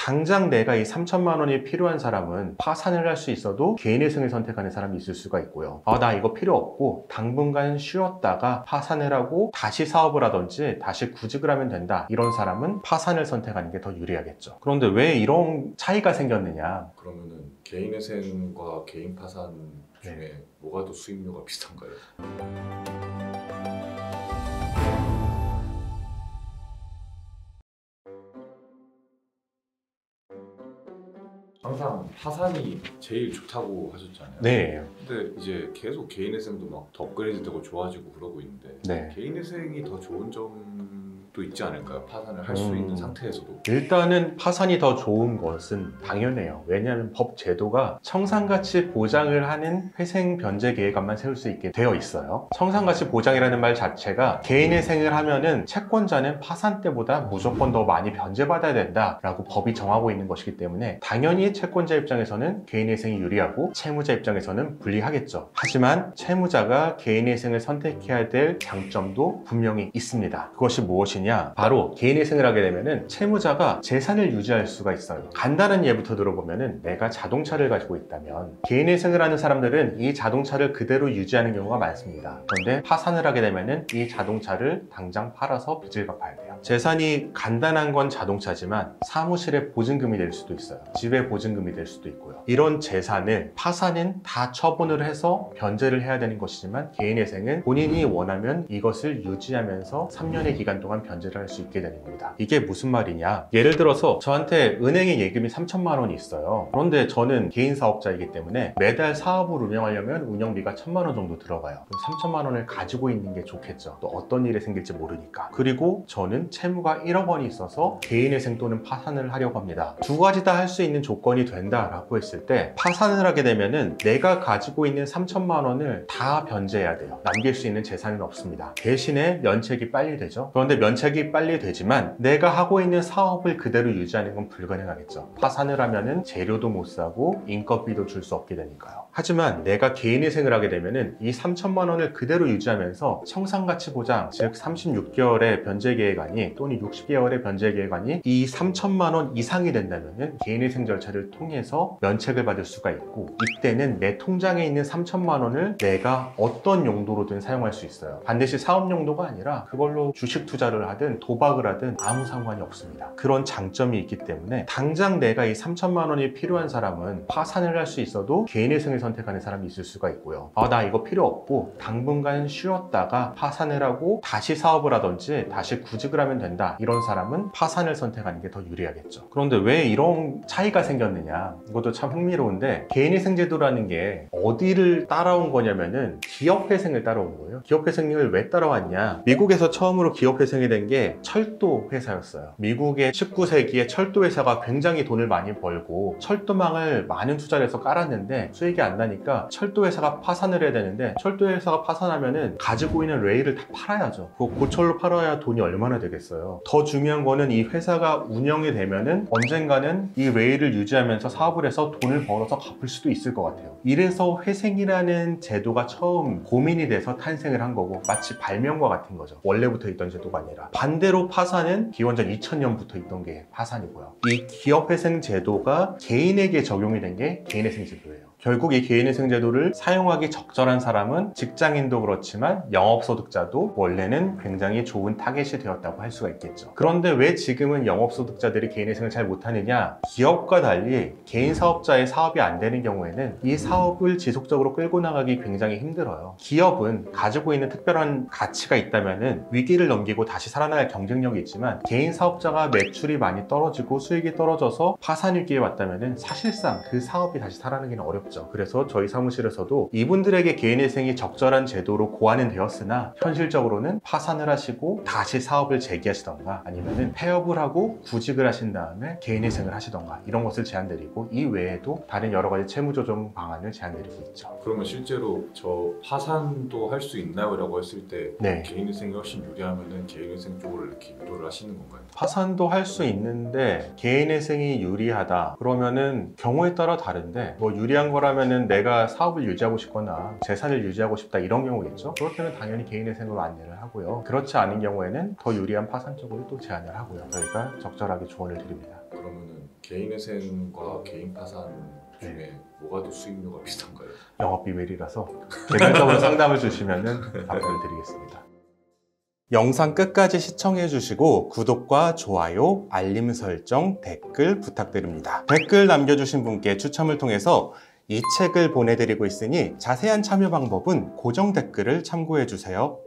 당장 내가 이 3천만 원이 필요한 사람은 파산을 할 수 있어도 개인회생을 선택하는 사람이 있을 수가 있고요. 나 이거 필요 없고 당분간 쉬었다가 파산을 하고 다시 사업을 하든지 다시 구직을 하면 된다, 이런 사람은 파산을 선택하는 게 더 유리하겠죠. 그런데 왜 이런 차이가 생겼느냐? 그러면은 개인회생과 개인 파산 중에 뭐가 더 수익료가 비슷한가요? 항상 파산이 제일 좋다고 하셨잖아요. 네. 근데 이제 계속 개인회생도 막 더 업그레이드되고 좋아지고 그러고 있는데 네. 개인회생이 더 좋은 점도 있지 않을까요? 파산을 할 수 있는 상태에서도. 일단은 파산이 더 좋은 것은 당연해요. 왜냐하면 법 제도가 청산가치 보장을 하는 회생 변제 계획안만 세울 수 있게 되어 있어요. 청산가치 보장이라는 말 자체가 개인회생을 하면은 채권자는 파산 때보다 무조건 더 많이 변제받아야 된다라고 법이 정하고 있는 것이기 때문에 당연히 채권자 입장에서는 개인회생이 유리하고 채무자 입장에서는 불리하겠죠. 하지만 채무자가 개인회생을 선택해야 될 장점도 분명히 있습니다. 그것이 무엇이냐? 바로 개인회생을 하게 되면은 채무자가 재산을 유지할 수가 있어요. 간단한 예부터 들어보면은 내가 자동차를 가지고 있다면 개인회생을 하는 사람들은 이 자동차를 그대로 유지하는 경우가 많습니다. 그런데 파산을 하게 되면은 이 자동차를 당장 팔아서 빚을 갚아야 돼요. 재산이 간단한 건 자동차지만 사무실의 보증금이 될 수도 있어요. 집의 보증금이 될 수도 있고요. 이런 재산을 파산은 다 처분을 해서 변제를 해야 되는 것이지만 개인회생은 본인이 원하면 이것을 유지하면서 3년의 기간 동안 변제를 할 수 있게 되는 겁니다. 이게 무슨 말이냐? 예를 들어서 저한테 은행에 예금이 3천만 원이 있어요. 그런데 저는 개인 사업자이기 때문에 매달 사업을 운영하려면 운영비가 1,000만 원 정도 들어가요. 그럼 3천만 원을 가지고 있는 게 좋겠죠. 또 어떤 일이 생길지 모르니까. 그리고 저는 채무가 1억 원이 있어서 개인회생 또는 파산을 하려고 합니다. 두 가지 다 할 수 있는 조건이 된다라고 했을 때 파산을 하게 되면은 내가 가지고 있는 3천만 원을 다 변제해야 돼요. 남길 수 있는 재산은 없습니다. 대신에 면책이 빨리 되죠. 그런데 면책이 빨리 되지만 내가 하고 있는 사업을 그대로 유지하는 건 불가능하겠죠. 파산을 하면은 재료도 못 사고 인건비도 줄 수 없게 되니까요. 하지만 내가 개인회생을 하게 되면은 이 3천만 원을 그대로 유지하면서 청산가치 보장, 즉 36개월의 변제계획안이 또는 60개월의 변제계획안이 이 3천만 원 이상이 된다면은 개인회생 절차를 통해서 면책을 받을 수가 있고, 이때는 내 통장에 있는 3천만 원을 내가 어떤 용도로든 사용할 수 있어요. 반드시 사업 용도가 아니라 그걸로 주식 투자를 하든 도박을 하든 아무 상관이 없습니다. 그런 장점이 있기 때문에 당장 내가 이 3천만 원이 필요한 사람은 파산을 할 수 있어도 개인회생을 선택하는 사람이 있을 수가 있고요. 나 이거 필요 없고 당분간 쉬었다가 파산을 하고 다시 사업을 하든지 다시 구직을 하면 된다, 이런 사람은 파산을 선택하는 게 더 유리하겠죠. 그런데 왜 이런 차이가 생겼느냐? 이것도 참 흥미로운데, 개인회생 제도라는 게 어디를 따라온 거냐면은 기업회생을 따라온 거예요. 기업회생을 왜 따라왔냐? 미국에서 처음으로 기업회생이 된 게 철도 회사였어요. 미국의 19세기에 철도 회사가 굉장히 돈을 많이 벌고 철도망을 많은 투자를 해서 깔았는데 수익이 안 나니까 철도 회사가 파산을 해야 되는데, 철도 회사가 파산하면은 가지고 있는 레일을 다 팔아야죠. 그 고철로 팔아야 돈이 얼마나 되겠어요. 더 중요한 거는 이 회사가 운영이 되면은 언젠가는 이 레일을 유지하면서 사업을 해서 돈을 벌어서 갚을 수도 있을 것 같아요. 이래서 회생이라는 제도가 처음 고민이 돼서 탄생을 한 거고, 마치 발명과 같은 거죠. 원래부터 있던 제도가 아니라. 반대로 파산은 기원전 2000년부터 있던 게 파산이고요. 이 기업회생 제도가 개인에게 적용이 된 게 개인회생 제도예요. 결국 이 개인회생 제도를 사용하기 적절한 사람은 직장인도 그렇지만 영업소득자도 원래는 굉장히 좋은 타겟이 되었다고 할 수가 있겠죠. 그런데 왜 지금은 영업소득자들이 개인회생을 잘 못하느냐? 기업과 달리 개인 사업자의 사업이 안 되는 경우에는 이 사업을 지속적으로 끌고 나가기 굉장히 힘들어요. 기업은 가지고 있는 특별한 가치가 있다면 위기를 넘기고 다시 살아날 경쟁력이 있지만, 개인 사업자가 매출이 많이 떨어지고 수익이 떨어져서 파산 위기에 왔다면 사실상 그 사업이 다시 살아나기는 어렵죠. 그래서 저희 사무실에서도 이분들에게 개인회생이 적절한 제도로 고안은 되었으나 현실적으로는 파산을 하시고 다시 사업을 재기하시던가 아니면은 폐업을 하고 구직을 하신 다음에 개인회생을 하시던가, 이런 것을 제안드리고, 이 외에도 다른 여러 가지 채무조정 방안을 제안드리고 있죠. 그러면 실제로 저 파산도 할 수 있나요? 라고 했을 때 네. 개인회생이 훨씬 유리하면은 개인회생 쪽으로 이렇게 유도를 하시는 건가요? 파산도 할 수 있는데 개인회생이 유리하다 그러면은 경우에 따라 다른데, 뭐 유리한 거라면은 내가 사업을 유지하고 싶거나 재산을 유지하고 싶다, 이런 경우겠죠. 그렇다면 당연히 개인회생으로 안내를 하고요. 그렇지 않은 경우에는 더 유리한 파산 쪽으로 또 제안을 하고요. 저희가 적절하게 조언을 드립니다. 그러면은 개인회생과 개인 파산 중에 뭐가 더 수익률가 비슷한가요? 영업 비밀이라서 개별적으로 상담을 주시면은 답변을 드리겠습니다. 영상 끝까지 시청해 주시고 구독과 좋아요, 알림 설정, 댓글 부탁드립니다. 댓글 남겨주신 분께 추첨을 통해서 이 책을 보내드리고 있으니 자세한 참여 방법은 고정 댓글을 참고해 주세요.